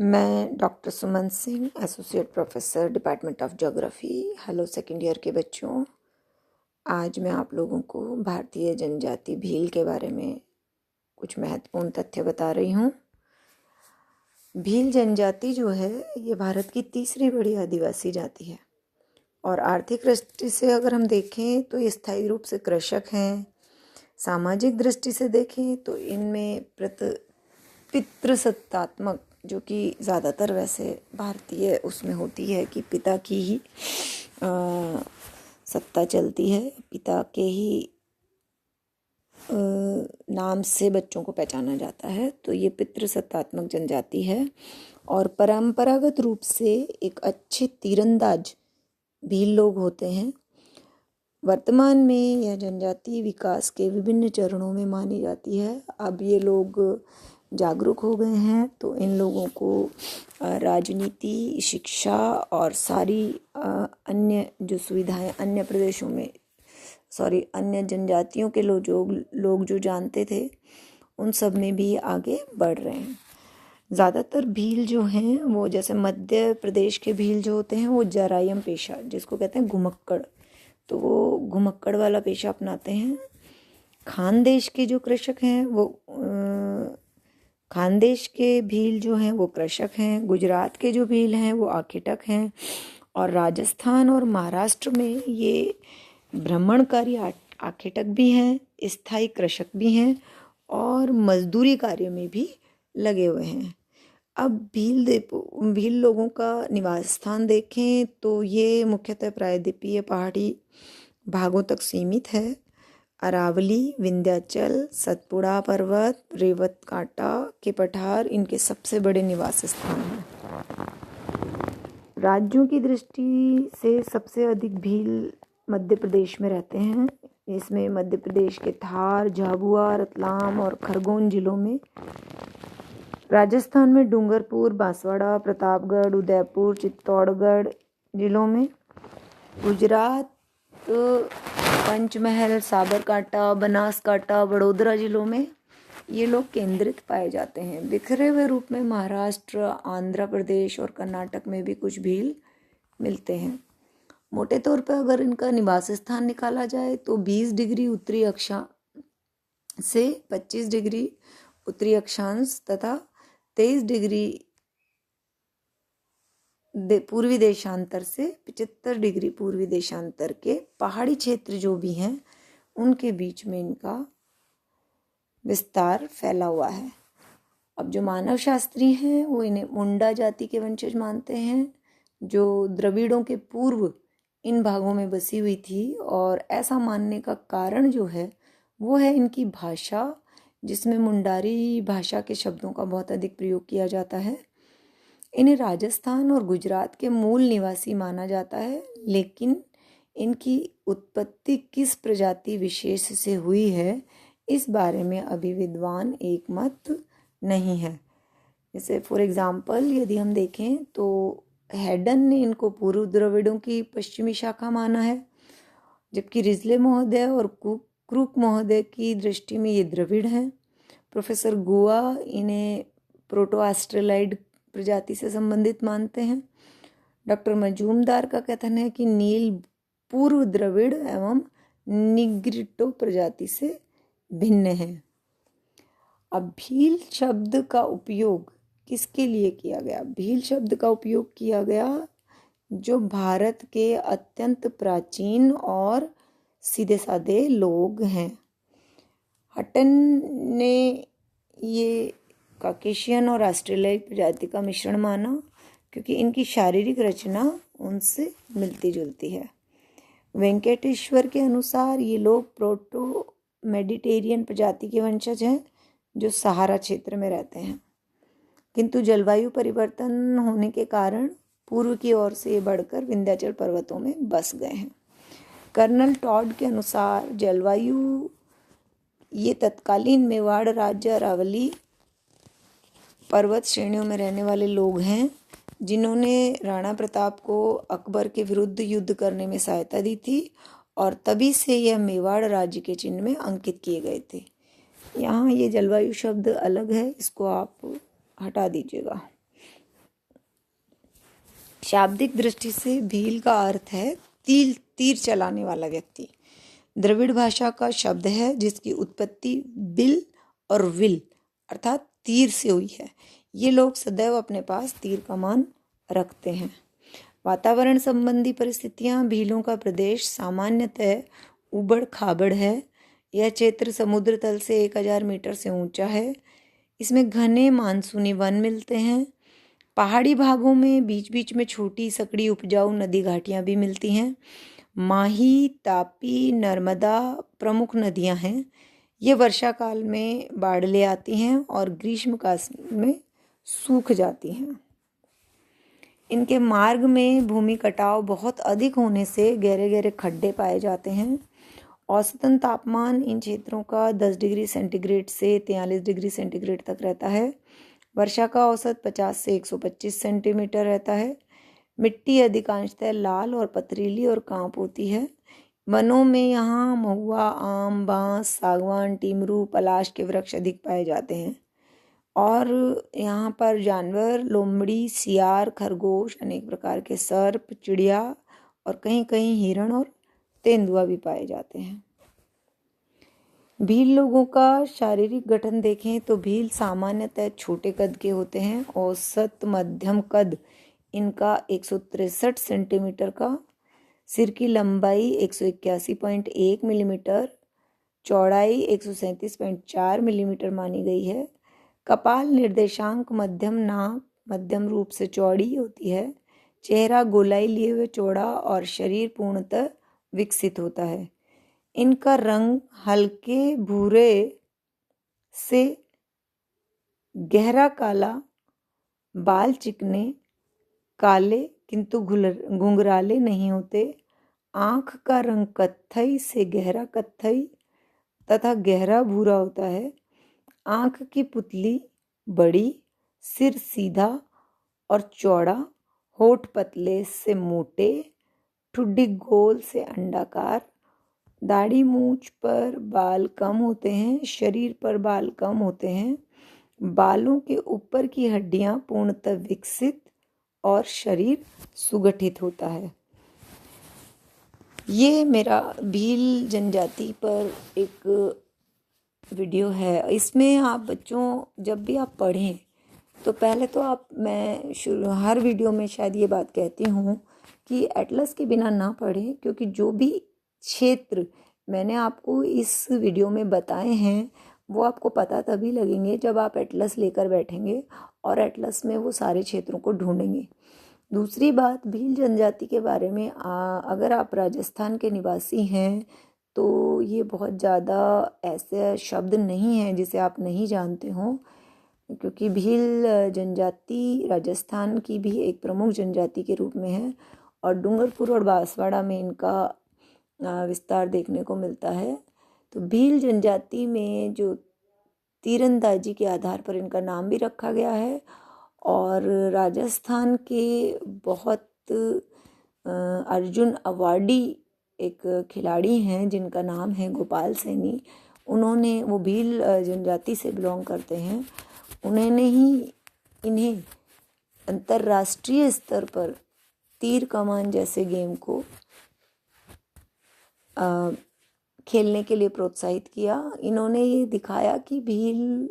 मैं doctor Suman Singh, associate professor, department of geography. Hello second year के बच्चों, आज मैं आप लोगों को भारतीय जनजाति भील के बारे में कुछ महत्वपूर्ण तथ्य बता रही हूँ। भील जनजाति जो है ये भारत की तीसरी बड़ी आदिवासी जाति है और आर्थिक दृष्टि से अगर हम देखें तो ये स्थायी रूप से कृषक हैं। सामाजिक दृष्टि से देखें तो इनमें पितृसत्तात्मक, जो कि ज़्यादातर वैसे भारतीय उसमें होती है कि पिता की ही सत्ता चलती है, पिता के ही नाम से बच्चों को पहचाना जाता है। तो ये पितृसत्तात्मक जनजाति है और परंपरागत रूप से एक अच्छे तीरंदाज भील लोग होते हैं। वर्तमान में यह जनजाति विकास के विभिन्न चरणों में मानी जाती है। अब ये लोग जागरूक हो गए हैं तो इन लोगों को राजनीति, शिक्षा और सारी अन्य जो सुविधाएं अन्य प्रदेशों में अन्य जनजातियों के लोग जो जानते थे उन सब में भी आगे बढ़ रहे हैं। ज़्यादातर भील जो हैं वो, जैसे मध्य प्रदेश के भील जो होते हैं वो जरायम पेशा, जिसको कहते हैं घुमक्कड़, तो वो घुमक्कड़ वाला पेशा अपनाते हैं। खानदेश के जो कृषक हैं वो खानदेश के भील जो हैं वो कृषक हैं। गुजरात के जो भील हैं वो आखेटक हैं और राजस्थान और महाराष्ट्र में ये भ्रमणकारी आखेटक भी हैं, स्थायी कृषक भी हैं और मजदूरी कार्य में भी लगे हुए हैं। अब भील लोगों का निवास स्थान देखें तो ये मुख्यतः प्रायद्वीपीय पहाड़ी भागों तक सीमित है। अरावली, विंध्याचल, सतपुड़ा पर्वत, रेवत कांटा के पठार इनके सबसे बड़े निवास स्थान हैं। राज्यों की दृष्टि से सबसे अधिक भील मध्य प्रदेश में रहते हैं। इसमें मध्य प्रदेश के धार, झाबुआ, रतलाम और खरगोन जिलों में। राजस्थान में डूंगरपुर, बांसवाड़ा, प्रतापगढ़, उदयपुर, चित्तौड़गढ़ जिलों में। गुजरात, पंचमहल, साबरकांठा, बनासकांठा, वडोदरा जिलों में ये लोग केंद्रित पाए जाते हैं। बिखरे हुए रूप में महाराष्ट्र, आंध्र प्रदेश और कर्नाटक में भी कुछ भील मिलते हैं। मोटे तौर पर अगर इनका निवास स्थान निकाला जाए तो 20 डिग्री उत्तरी अक्षांश से 25 डिग्री उत्तरी अक्षांश तथा 23 डिग्री पूर्वी देशांतर से 75 डिग्री पूर्वी देशांतर के पहाड़ी क्षेत्र जो भी हैं उनके बीच में इनका विस्तार फैला हुआ है। अब जो मानव शास्त्री हैं वो इन्हें मुंडा जाति के वंशज मानते हैं, जो द्रविड़ों के पूर्व इन भागों में बसी हुई थी। और ऐसा मानने का कारण जो है वो है इनकी भाषा, जिसमें मुंडारी भाषा के शब्दों का बहुत अधिक प्रयोग किया जाता है। इन्हें राजस्थान और गुजरात के मूल निवासी माना जाता है, लेकिन इनकी उत्पत्ति किस प्रजाति विशेष से हुई है इस बारे में अभी विद्वान एकमत नहीं है। जैसे फॉर एग्जाम्पल यदि हम देखें तो हैडन ने इनको पूर्व द्रविड़ों की पश्चिमी शाखा माना है, जबकि रिजले महोदय और क्रूक महोदय की दृष्टि में ये द्रविड़ हैं। प्रोफेसर गुआ इन्हें प्रोटो ऑस्ट्रेलाइड प्रजाति से संबंधित मानते हैं। डॉक्टर मजूमदार का कथन है कि नील पूर्व द्रविड़ एवं निग्रिटो प्रजाति से भिन्न है। अब भील शब्द का उपयोग किसके लिए किया गया? भील शब्द का उपयोग किया गया जो भारत के अत्यंत प्राचीन और सीधे साधे लोग हैं। हटन ने ये काकेशियन और ऑस्ट्रेलियाई प्रजाति का मिश्रण माना क्योंकि इनकी शारीरिक रचना उनसे मिलती जुलती है। वेंकटेश्वर के अनुसार ये लोग प्रोटो मेडिटेरियन प्रजाति के वंशज हैं जो सहारा क्षेत्र में रहते हैं, किंतु जलवायु परिवर्तन होने के कारण पूर्व की ओर से बढ़कर विंध्याचल पर्वतों में बस गए हैं। कर्नल टॉड के अनुसार जलवायु ये तत्कालीन मेवाड़ राज्य अरावली पर्वत श्रेणियों में रहने वाले लोग हैं जिन्होंने राणा प्रताप को अकबर के विरुद्ध युद्ध करने में सहायता दी थी और तभी से यह मेवाड़ राज्य के चिन्ह में अंकित किए गए थे। यहाँ ये जलवायु शब्द अलग है, इसको आप हटा दीजिएगा। शाब्दिक दृष्टि से भील का अर्थ है तीर चलाने वाला व्यक्ति। द्रविड़ भाषा का शब्द है जिसकी उत्पत्ति बिल और विल अर्थात तीर से हुई है। ये लोग सदैव अपने पास तीर कमान रखते हैं। वातावरण संबंधी परिस्थितियां। भीलों का प्रदेश सामान्यतः उबड़ खाबड़ है। यह क्षेत्र समुद्र तल से 1000 मीटर से ऊंचा है। इसमें घने मानसूनी वन मिलते हैं। पहाड़ी भागों में बीच बीच में छोटी सकड़ी उपजाऊ नदी घाटियां भी मिलती हैं। माही, तापी, नर्मदा प्रमुख नदियां हैं। ये वर्षा काल में बाढ़ ले आती हैं और ग्रीष्म काल में सूख जाती हैं। इनके मार्ग में भूमि कटाव बहुत अधिक होने से गहरे गहरे खड्डे पाए जाते हैं। औसतन तापमान इन क्षेत्रों का 10 डिग्री सेंटीग्रेड से 43 डिग्री सेंटीग्रेड तक रहता है। वर्षा का औसत 50 से 125 सेंटीमीटर रहता है। मिट्टी अधिकांशतः लाल और पथरीली और कांप होती है। वनों में यहाँ महुआ, आम, बांस, सागवान, टीमरू, पलाश के वृक्ष अधिक पाए जाते हैं। और यहाँ पर जानवर लोमड़ी, सियार, खरगोश, अनेक प्रकार के सर्प, चिड़िया और कहीं कहीं हिरण और तेंदुआ भी पाए जाते हैं। भील लोगों का शारीरिक गठन देखें तो भील सामान्यतः छोटे कद के होते हैं। औसत मध्यम कद इनका 163 सेंटीमीटर का, सिर की लंबाई 181.1 मिलीमीटर, चौड़ाई 137.4 मिलीमीटर मानी गई है। कपाल निर्देशांक मध्यम, नाक मध्यम रूप से चौड़ी होती है। चेहरा गोलाई लिए हुए चौड़ा और शरीर पूर्णतः विकसित होता है। इनका रंग हल्के भूरे से गहरा काला, बाल चिकने काले किंतु घुंघराले नहीं होते। आँख का रंग कत्थई से गहरा कत्थई तथा गहरा भूरा होता है। आँख की पुतली बड़ी, सिर सीधा और चौड़ा, होठ पतले से मोटे, ठुड्डी गोल से अंडाकार। दाढ़ी मूंछ पर बाल कम होते हैं, शरीर पर बाल कम होते हैं। बालों के ऊपर की हड्डियां पूर्णतः विकसित और शरीर सुगठित होता है। ये मेरा भील जनजाति पर एक वीडियो है। इसमें आप बच्चों जब भी आप पढ़ें तो पहले तो मैं हर वीडियो में शायद ये बात कहती हूँ कि एटलस के बिना ना पढ़ें, क्योंकि जो भी क्षेत्र मैंने आपको इस वीडियो में बताए हैं वो आपको पता तभी लगेंगे जब आप एटलस लेकर बैठेंगे और एटलस में वो सारे क्षेत्रों को ढूंढेंगे। दूसरी बात, भील जनजाति के बारे में अगर आप राजस्थान के निवासी हैं तो ये बहुत ज़्यादा ऐसे शब्द नहीं हैं जिसे आप नहीं जानते हों, क्योंकि भील जनजाति राजस्थान की भी एक प्रमुख जनजाति के रूप में है और डूंगरपुर और बांसवाड़ा में इनका विस्तार देखने को मिलता है। तो भील जनजाति में जो तीरंदाजी के आधार पर इनका नाम भी रखा गया है। और राजस्थान के बहुत अर्जुन अवार्डी एक खिलाड़ी हैं जिनका नाम है गोपाल सैनी। वो भील जनजाति से बिलोंग करते हैं। उन्होंने ही इन्हें अंतर्राष्ट्रीय स्तर पर तीर कमान जैसे गेम को खेलने के लिए प्रोत्साहित किया। इन्होंने ये दिखाया कि भील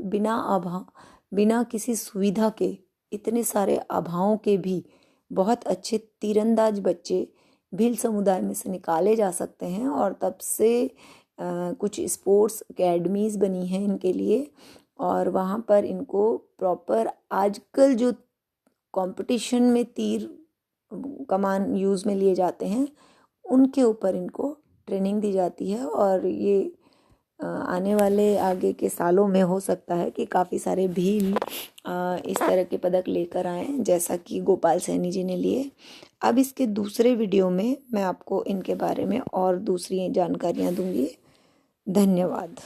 बिना किसी सुविधा के, इतने सारे अभावों के भी बहुत अच्छे तीरंदाज बच्चे भील समुदाय में से निकाले जा सकते हैं। और तब से कुछ स्पोर्ट्स एकेडमीज़ बनी हैं इनके लिए और वहाँ पर इनको प्रॉपर आजकल जो कंपटीशन में तीर कमान यूज़ में लिए जाते हैं उनके ऊपर इनको ट्रेनिंग दी जाती है। और ये आने वाले आगे के सालों में हो सकता है कि काफ़ी सारे भील इस तरह के पदक लेकर आए जैसा कि गोपाल सैनी जी ने लिए। अब इसके दूसरे वीडियो में मैं आपको इनके बारे में और दूसरी जानकारियाँ दूंगी। धन्यवाद।